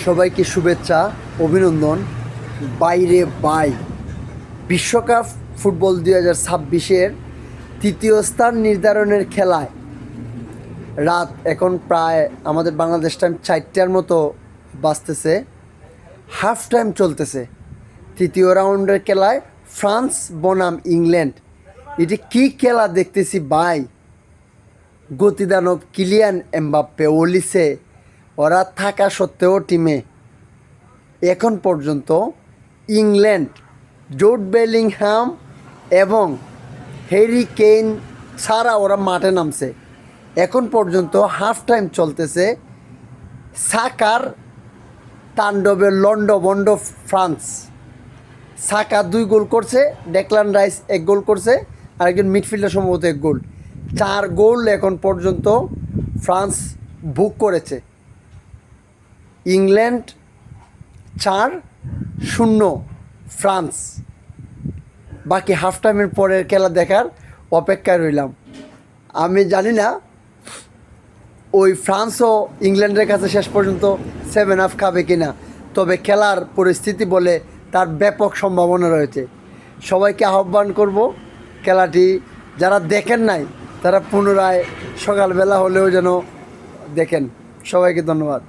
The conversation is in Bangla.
সবাইকে শুভেচ্ছা, অভিনন্দন। বাইরে বাই বিশ্বকাপ ফুটবল 2026-এর তৃতীয় স্থান নির্ধারণের খেলায় রাত এখন প্রায় আমাদের বাংলাদেশ টাইম 4টার মতো বাজতেছে। হাফ টাইম চলতেছে তৃতীয় রাউন্ডের খেলায় ফ্রান্স বনাম ইংল্যান্ড। এটি কী খেলা দেখতেছি ভাই! গতিদানব কিলিয়ান এমবাপ্পে, ওলিসে ওরা থাকা সত্ত্বেও টিমে এখন পর্যন্ত ইংল্যান্ড জুড বেলিংহাম এবং হ্যারি কেইন ছাড়া ওরা মাঠে নামছে। এখন পর্যন্ত হাফ টাইম চলতেছে। সাকার তাণ্ডবে লন্ডভন্ড ফ্রান্স। সাকা 2 গোল করছে, ডেকলান রাইস 1 গোল করছে, আরেকজন মিডফিল্ডার সম্ভবত 1 গোল। 4 গোল এখন পর্যন্ত ফ্রান্স বুক করেছে। England 4-0 France. বাকি হাফ টাইমের পরের খেলা দেখার অপেক্ষায় রইলাম। আমি জানি না ওই ফ্রান্সও ইংল্যান্ডের কাছে শেষ পর্যন্ত 7 খাবে কিনা, তবে খেলার পরিস্থিতি বলে তার ব্যাপক সম্ভাবনা রয়েছে। সবাইকে আহ্বান করব, খেলাটি যারা দেখেন নাই তারা পুনরায় সকালবেলা হলেও যেন দেখেন। সবাইকে ধন্যবাদ।